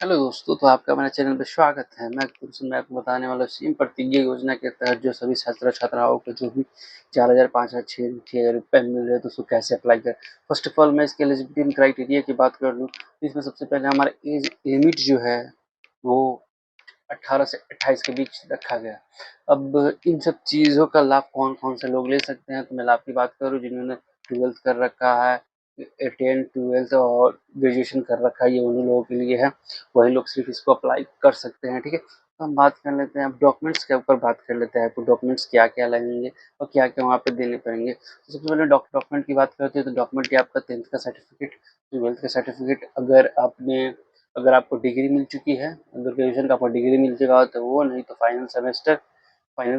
Hello दोस्तों, तो आपका मेरे चैनल पे स्वागत है। मैं आपको बताने वाला हूँ सीएम प्रतिज्ञा योजना के तहत जो सभी छात्र-छात्राओं को जो भी 4,000, 5,000, 6,000 रुपए मिल रहे हैं, तो उसको कैसे अप्लाई करें। फर्स्ट ऑफ ऑल मैं इसके एलिजिबिलिटी क्राइटेरिया की बात कर लूँ, तो इसमें सबसे पहले हमारा एज लिमिट जो है वो 18 से 28 के बीच रखा गया। अब इन सब चीज़ों का लाभ कौन-कौन से लोग ले सकते हैं, तो मैं लाभ की बात करूँ जिन्होंने 12th कर रखा है, 10th, 12th और ग्रेजुएशन कर रखा है, ये उन्हीं लोगों के लिए है। वही लोग सिर्फ़ इसको अप्लाई कर सकते हैं, ठीक है? तो हम बात कर लेते हैं अब डॉक्यूमेंट्स के ऊपर बात कर लेते हैं, आपको डॉक्यूमेंट्स क्या-क्या लगेंगे और क्या-क्या वहाँ पे देने पड़ेंगे। तो सबसे पहले डॉक्यूमेंट की बात करते हैं, तो डॉक्यूमेंट ये आपका 10th का सर्टिफ़िकेट, 12th का सर्टिफ़िकेट, अगर आपको डिग्री मिल चुकी है, अगर ग्रेजुएशन का आपको डिग्री मिल चुका हो तो वो, नहीं तो फाइनल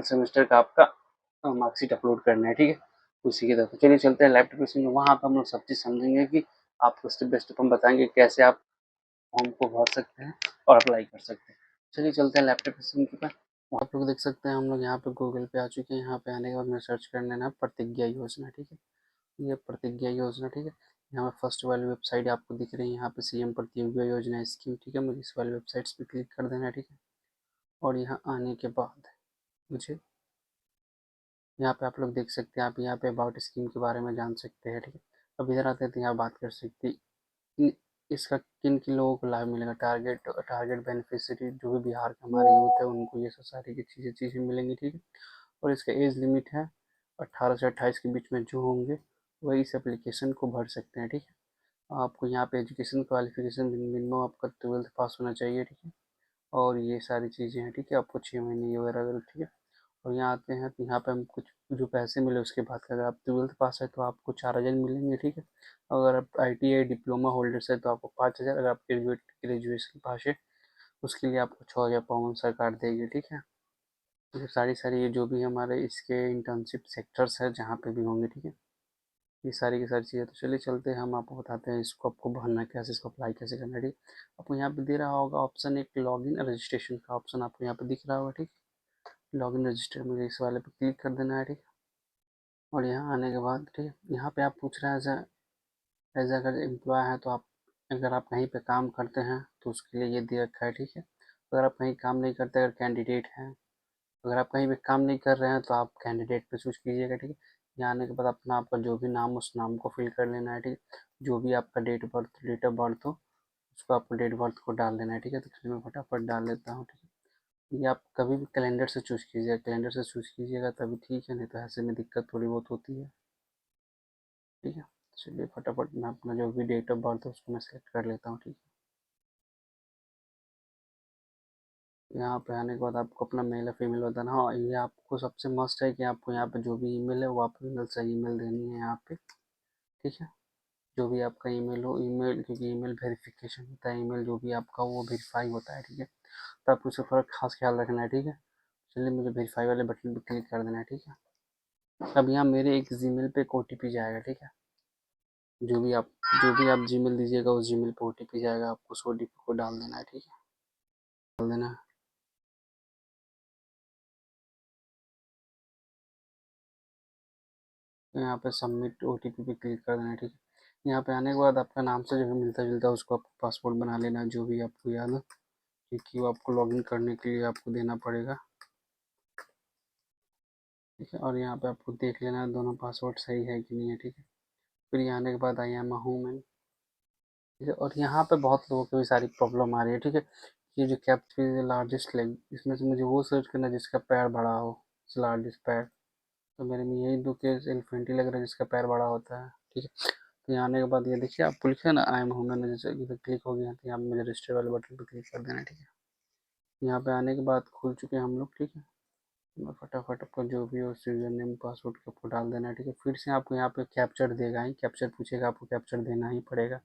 सेमेस्टर का आपका मार्कशीट अपलोड करना है, ठीक है? उसी की तरफ तो चलिए चलते हैं लैब टेक्नीशियन में, वहाँ पे हम लोग सब चीज़ समझेंगे कि आपको स्टेप बाय स्टेप हम बताएँगे कैसे आप फॉर्म को भर सकते हैं और अप्लाई कर सकते हैं। चलिए चलते हैं लैब टेक्नीशियन के पास। वहाँ आप लोग देख सकते हैं हम लोग यहाँ पे गूगल पे आ चुके हैं। यहाँ पे आने के बाद में सर्च कर लेना है प्रतिज्ञा योजना, ठीक है? ये प्रतिज्ञा योजना, ठीक है? यहाँ पे फर्स्ट वाली वेबसाइट आपको दिख रही है, यहाँ पे सीएम प्रतिज्ञा योजना स्कीम, ठीक है? मुझे इस वाली वेबसाइट्स पे क्लिक कर देना है, ठीक है? और यहाँ आने के बाद मुझे यहाँ पे आप लोग देख सकते हैं, आप यहाँ पे अबाउट स्कीम के बारे में जान सकते हैं, ठीक है? अब इधर आते हैं तो यहाँ बात कर सकते हैं इसका किन किन लोगों को लाभ मिलेगा। टारगेट टारगेट बेनिफिशियरी जो भी बिहार के हमारे यूथ है उनको ये सब सारी की चीज़ें मिलेंगी, ठीक है? और इसका एज लिमिट है 18 से 28 के बीच में जो होंगे वही इस एप्लीकेशन को भर सकते हैं, ठीक है? आपको यहाँ पे एजुकेशन क्वालिफिकेशन मिनिमम आपका 12th पास होना चाहिए, ठीक है? और ये सारी चीज़ें हैं, ठीक है? आपको 6 महीने ये वगैरह वगैरह, ठीक है? और यहाँ आते हैं तो यहाँ पे हम कुछ जो पैसे मिले उसके बात करें। आप 12th पास है तो आपको 4,000 मिलेंगे, ठीक है? अगर आप ITI डिप्लोमा होल्डर्स है तो आपको 5,000, अगर आप ग्रेजुएशन पास है उसके लिए आपको 6,000 पाउंड सरकार देगी, ठीक है? ये सारी ये जो भी हमारे इसके इंटर्नशिप सेक्टर्स है जहाँ पे भी होंगे, ठीक है? ये सारी की सारी चीज़ें। तो चलिए चलते हैं, हम आपको बताते हैं इसको आपको भरना कैसे, इसको अप्लाई कैसे करना है, ठीक है? आपको यहाँ पे दे रहा होगा ऑप्शन, एक लॉगिन रजिस्ट्रेशन का ऑप्शन आपको यहाँ पे दिख रहा होगा, ठीक है? लॉगिन रजिस्टर, मुझे इस वाले पे क्लिक कर देना है, ठीक है? और यहाँ आने के बाद, ठीक है, यहाँ पे आप पूछ रहे हैं एज अगर एम्प्लॉय हैं तो आप, अगर आप कहीं पे काम करते हैं तो उसके लिए ये दे रखा है, ठीक है? अगर आप कहीं काम नहीं करते, अगर कैंडिडेट हैं, अगर आप कहीं पे काम नहीं कर रहे हैं तो आप कैंडिडेट पे चूज कीजिएगा, ठीक है? यहाँ आने के बाद अपना आपका जो भी नाम उस नाम को फिल कर लेना है, ठीक है? जो भी आपका डेट ऑफ बर्थ हो उसको आपको डेट ऑफ बर्थ को डाल देना है, ठीक है? तो चलिए मैं फटाफट डाल देता हूँ, ठीक है? ये आप कभी भी कैलेंडर से चूज कीजिएगा, कैलेंडर से चूज कीजिएगा तभी ठीक है, नहीं तो ऐसे में दिक्कत थोड़ी बहुत होती है, ठीक है? चलिए फटाफट मैं अपना जो भी डेट ऑफ बर्थ है उसको मैं सेलेक्ट कर लेता हूँ, ठीक है? यहाँ पे आने के बाद आपको अपना मेल या फीमेल बताना। हाँ, ये आपको सबसे मस्ट है कि आपको यहाँ पे जो भी ईमेल है वो आप सही ईमेल देनी है यहाँ पे, ठीक है? जो भी आपका ईमेल हो, ईमेल, क्योंकि ईमेल वेरिफिकेशन होता है, ईमेल जो भी आपका वो वेरीफाई होता है, ठीक है? तो आपको इसका थोड़ा खास ख्याल रखना है, ठीक है? चलिए मुझे वेरीफाई वाले बटन पर क्लिक कर देना है, ठीक है? अब यहाँ मेरे एक जीमेल पे एक OTP जाएगा, ठीक है? जो भी आप जीमेल दीजिएगा उस जीमेल पे OTP जाएगा, आपको उस OTP को डाल देना है, ठीक है? डाल देना है। तो यहाँ पे सबमिट OTP पे क्लिक कर देना है, ठीक है? यहाँ पे आने के बाद आपका नाम से जो भी मिलता जुलता है उसको आपको पासवर्ड बना लेना है, जो भी आपको याद है, क्योंकि वो आपको लॉगिन करने के लिए आपको देना पड़ेगा, ठीक है? और यहाँ पे आपको देख लेना है दोनों पासवर्ड सही है कि नहीं है, ठीक है? फिर यहाँ आने के बाद आई एम ह्यूमन, ठीक है? और यहाँ पे बहुत लोगों को भी सारी प्रॉब्लम आ रही है, ठीक है? ये जो कैप्चर लार्जेस्ट लेग, इसमें से मुझे वो सर्च करना है जिसका पैर बड़ा हो, लार्जेस्ट पैर। तो मेरे में यही दो केस एलिफेंट ही लग रहा है जिसका पैर बड़ा होता है, ठीक है? तो यहाँ आने के बाद ये देखिए आपको लिखा है ना आई एम ह्यूमन, जैसे इधर क्लिक हो गया तो यहाँ पे मुझे रजिस्टर वाले बटन पर क्लिक कर देना है, ठीक है? यहाँ पे आने के बाद खुल चुके हैं हम लोग, ठीक है? मैं फटाफट आपका जो भी हो यूजर नेम पासवर्ड के आपको डाल देना है, ठीक है? फिर से आपको यहाँ पे कैप्चर देगा ही, कैप्चर पूछेगा, आपको कैप्चर देना ही पड़ेगा।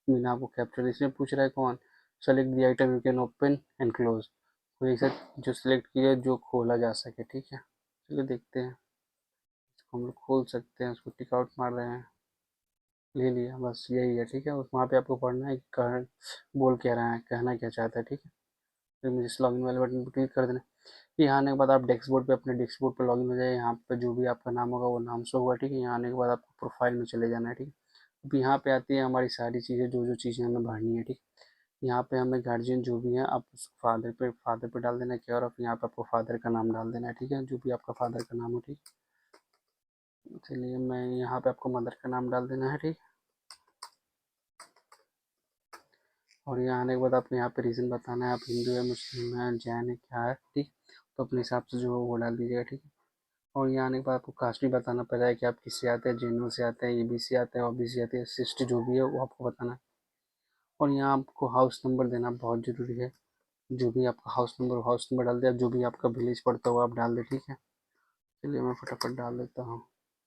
बिना आपको कैप्चर, इसमें पूछ रहा है कौन, select the item you can open and close, कोई ऐसा जो सिलेक्ट किया जो खोला जा सके, ठीक है? चलिए देखते हैं, इसको हम लोग खोल सकते हैं, उसको टिक आउट मार रहे हैं, ले लिया, बस यही है, ठीक है? उस वहाँ पे आपको पढ़ना है कि बोल क्या रहा है, कहना क्या चाहता है, ठीक है? फिर मुझे इस लॉगिन वाले बटन पर क्लिक कर देना है। यहाँ आने के बाद आप डेस्कबोर्ड पे, अपने डेस्कबोर्ड पर लॉगिन हो जाए, यहाँ पे जो भी आपका नाम होगा वो नाम शो होगा, ठीक है? यहाँ आने के बाद आपको प्रोफाइल में चले जाना है, ठीक है? अब यहाँ पे आती है हमारी सारी चीज़ें, जो जो चीज़ें हमें भरनी है, ठीक है? यहाँ पे हमें गार्जियन जो भी है आप फादर पे डाल देना है, केयर ऑफ, यहाँ पे आपको फादर का नाम डाल देना है, ठीक है, जो भी आपका फादर का नाम हो, ठीक। चलिए मैं यहाँ पे आपको मदर का नाम डाल देना है, ठीक। और यहाँ आने के बाद आपको यहाँ पे रीज़न बताना है, आप हिंदू है, मुस्लिम है, जैन है, क्या है, ठीक। तो अपने हिसाब से जो है वो डाल दीजिएगा, ठीक है। और यहाँ आने के बाद आपको कास्ट भी बताना पड़ेगा है कि आप किससे आते हैं, जनरल से आते हैं, ईबीसी आते हैं, ओबीसी आते हैं, एससी जो भी है वो आपको बताना है। और यहाँ आपको हाउस नंबर देना बहुत ज़रूरी है, जो भी आपका हाउस नंबर डाल दिया, जो भी आपका विलेज पड़ता है वो आप डाल दें, ठीक है। चलिए मैं फटाफट डाल देता हूँ,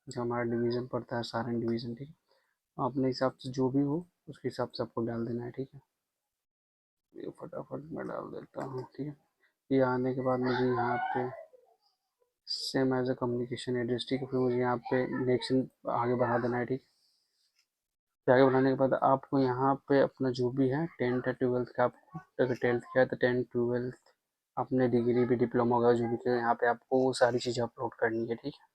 जो हमारा डिवीज़न पड़ता है सारन डिवीज़न, ठीक है। अपने हिसाब से जो भी हो उसके हिसाब से आपको डाल देना है, ठीक है। ये फटाफट मैं डाल देता हूँ, ठीक है। ये आने के बाद मुझे यहाँ पे same as a communication address, ठीक है, फिर मुझे यहाँ पे नेक्स्ट आगे बढ़ा देना है, ठीक। फिर आगे बढ़ाने के बाद आपको यहाँ पे अपना जो भी है 10th या 12th का, आपको अगर 10th किया है तो 10th 12th अपने डिग्री भी, डिप्लोमा वगैरह जो भी किया यहाँ पे आपको वो सारी चीज़ें अपलोड करनी है, ठीक है।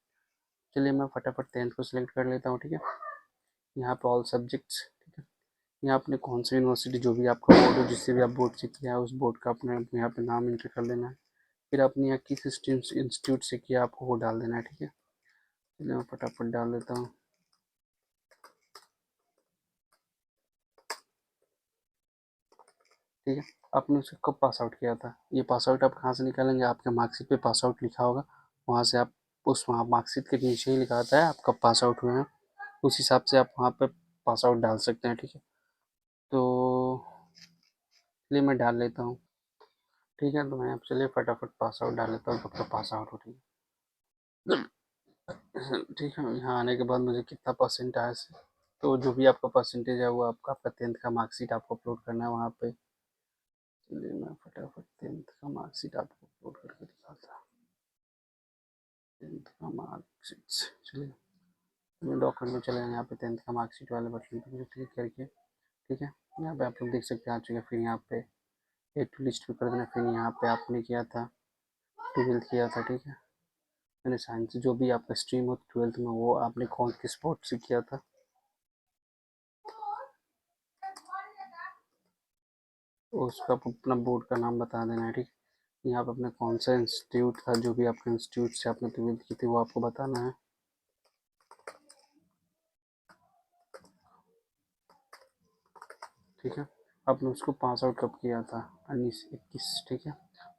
चलिए मैं फटाफट 10th को सिलेक्ट कर लेता हूँ, ठीक है। यहाँ पे ऑल सब्जेक्ट्स, ठीक है। यहाँ अपने कौन सी यूनिवर्सिटी जो भी आपका बोर्ड हो, जिससे भी आप बोर्ड से किया है उस बोर्ड का अपने यहाँ पे नाम एंटर कर लेना है। फिर आपने यहाँ किस इंस्टीट्यूट से किया आपको वो डाल देना है, ठीक है। चलिए मैं फटाफट डाल देता हूँ, ठीक है। आपने उसे कब पास आउट किया था, ये पास आउट आप कहाँ से निकालेंगे, आपके मार्कशीट पे पास आउट लिखा होगा, वहाँ से आप उस वहाँ मार्कशीट के नीचे ही लिखा आता है आप कब पास आउट हुए हैं, उस हिसाब से आप वहाँ पे पास आउट डाल सकते हैं, ठीक है। तो चलिए मैं डाल लेता हूँ, ठीक है। तो मैं आप चलिए फटाफट पास आउट डाल लेता हूँ, कब तक पास आउट हो, ठीक है। ठीक है, यहाँ आने के बाद मुझे कितना परसेंट आया से, तो जो भी आपका परसेंटेज है वो आपका 10th का मार्कशीट आपको अपलोड करना है वहाँ पे। चलिए मैं फटाफट 10th का मार्कशीट आपको अपलोड करके दिखाता हूँ, 10th का मार्कशीट। चलिए मैं डॉक्यूमेंट में चले यहाँ पे 10th का मार्कशीट वाले बटन पर मुझे क्लिक करके, ठीक है, यहाँ पे आप लोग देख सकते हैं आ चुके हैं। फिर यहाँ पे ए टू लिस्ट पे कर देना, फिर यहाँ पे आपने किया था 12th किया था, ठीक है। मैंने साइंस जो भी आपका स्ट्रीम हो 12th में वो आपने कौन किस स्पोर्ट से किया था, उसका अपना बोर्ड का नाम बता देना है, ठीक। यहाँ पे अपने कौन सा इंस्टीट्यूट था, जो भी आपके इंस्टीट्यूट से आपने 12th की थी वो आपको बताना है, ठीक है। आपने उसको पास आउट कब किया था, 1921, ठीक है।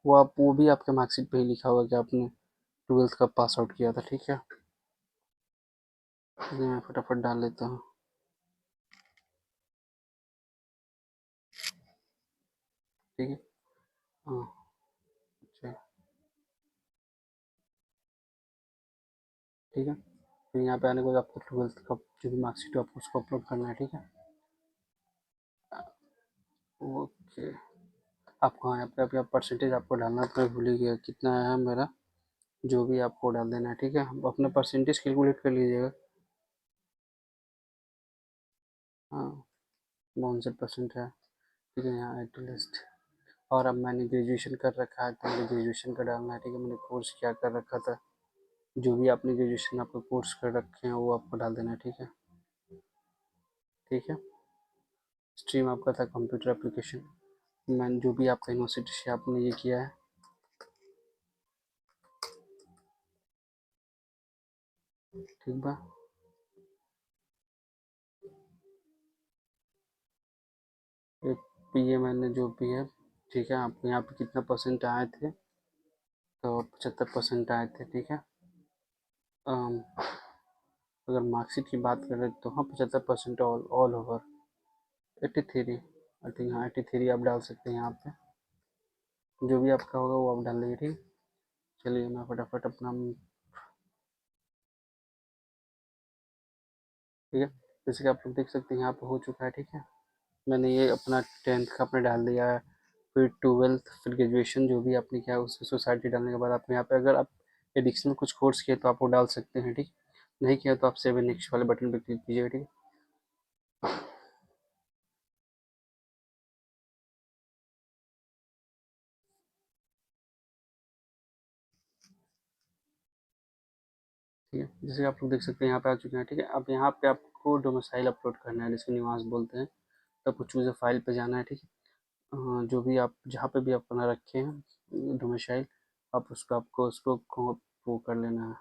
वो भी आपके मार्कशीट पे ही लिखा हुआ कि आपने 12th कब पास आउट किया था, ठीक है। ये मैं फटाफट डाल लेता हूँ, ठीक है। हाँ, अच्छा, ठीक है। फिर यहाँ पे आने के बाद आपको 12th का जो भी मार्कशीट है आपको उसको अपलोड करना है, ठीक है। ओके, आपको यहाँ पे अभी आप परसेंटेज आपको डालना तो मैं भूल ही गया कितना है मेरा, जो भी आपको डाल देना है, ठीक है। अपना परसेंटेज कैलकुलेट कर लीजिएगा। हाँ, 62% है, ठीक है। यहाँ एट लिस्ट, और अब मैंने ग्रेजुएशन कर रखा है तो मुझे ग्रेजुएशन का डालना है, ठीक है। मैंने कोर्स क्या कर रखा था, जो भी आपने ग्रेजुएशन आपका कोर्स कर रखे हैं वो आपको डाल देना है, ठीक है, ठीक है। स्ट्रीम आपका था कंप्यूटर एप्लीकेशन, मैंने जो भी आपका यूनिवर्सिटी से आपने ये किया है, ठीक बा। एक ये मैंने जो भी है, ठीक है। आपको यहाँ पे कितना परसेंट आए थे, तो 75% आए थे, ठीक है। अम, अगर मार्कशीट की बात करें तो हाँ 75% ऑल ओवर 83, आई थिंक, हाँ 83 आप डाल सकते हैं यहाँ पे, जो भी आपका होगा वो आप डाल लीजिए, ठीक। चलिए मैं फटाफट अपना, ठीक है, जैसे कि आप लोग देख सकते हैं यहाँ पे हो चुका है, ठीक है। मैंने ये अपना 10th का अपने डाल दिया है, फिर 12th, फिर ग्रेजुएशन जो भी आपने किया उससे सोसाइटी डालने के बाद आप यहाँ पे अगर आप एडिशनल कुछ कोर्स किए तो आप वो डाल सकते हैं, ठीक। नहीं किया तो आप सेव नेक्स्ट वाले बटन पर क्लिक कीजिएगा, ठीक है। ठीक है, जैसे आप लोग देख सकते हैं यहाँ पे आ चुके हैं, ठीक है। अब यहाँ पे आपको डोमिसाइल अपलोड करना है, जिसको निवास बोलते हैं, तो आपको चूज़ फाइल पे जाना है, ठीक है। जो भी आप जहाँ पे भी अपना रखे हैं डोमिसाइल, आप उसको आपको उसको वो कर लेना है।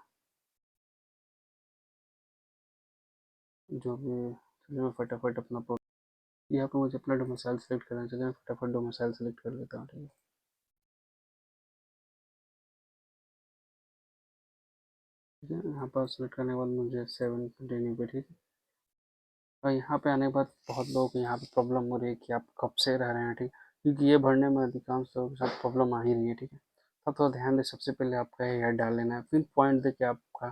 जो भी चलिए मैं फटाफट अपना यहाँ पे मुझे अपना डोमिसाइल सेलेक्ट करना चाहिए, मैं फटाफट डोमिसाइल सेलेक्ट कर लेता हूँ, ठीक है। ठीक है, यहाँ पर सेलेक्ट करने के बाद मुझे 7 देनी पे, ठीक है। और यहाँ पे आने के बाद बहुत लोगों को यहाँ पे प्रॉब्लम हो रही है कि आप कब से रह रहे हैं, ठीक है, क्योंकि ये भरने में अधिकांश लोगों के साथ प्रॉब्लम आ ही रही है, ठीक है। अब थोड़ा ध्यान दें, सबसे पहले आपका हेड डाल लेना है, फिर पॉइंट दे के आपका,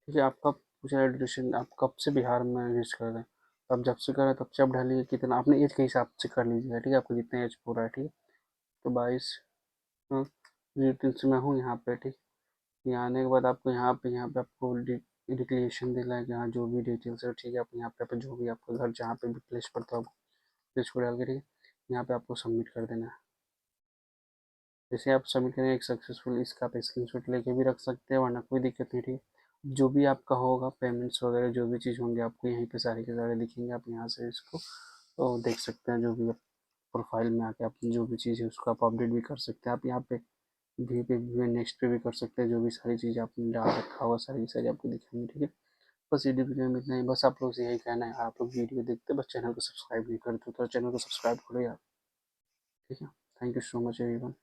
ठीक है, आपका पूछा है ड्यूरेशन आप कब से बिहार में यूज कर रहे हैं, तो आप जब से कर रहे हैं तब से आप डालिए, कितना अपने एज के हिसाब से कर लीजिएगा, ठीक है, आपको जितना एज पूरा है, ठीक है। तो 22 से मैं हूँ यहाँ पे, ठीक। यहाँ आने के बाद आपको यहाँ पे आपको डिक्लेरेशन देना है कि हाँ जो भी डिटेल्स है, ठीक है, आप यहाँ पे जो भी आपका घर जहाँ पे भी प्लेस पड़ता है प्लेस को डाल के, ठीक है, यहाँ पे आपको सबमिट कर देना है। जैसे आप सबमिट करें एक सक्सेसफुल, इसका आप स्क्रीनशॉट लेके भी रख सकते हैं, वरना कोई दिक्कत नहीं, ठीक है। जो भी आपका होगा पेमेंट्स वगैरह जो भी चीज़ होंगे आपको यहीं पे सारे के सारे दिखेंगे, आप यहाँ से इसको तो देख सकते हैं। जो भी आप प्रोफाइल में आके आप जो भी चीज़ है उसको आप अपडेट भी कर सकते हैं, आप यहाँ पे वी पे भी नेक्स्ट पे भी कर सकते हैं, जो भी सारी चीज़ आपने डाल रखा होगा सारी की सारी आपको दिखेंगी, ठीक है। बस ये वीडियो में इतना ही, बस आप लोग से यही कहना है, आप लोग वीडियो देखते बस चैनल को सब्सक्राइब नहीं करते तो चैनल को सब्सक्राइब करो यार, ठीक है। Thank you so much everyone.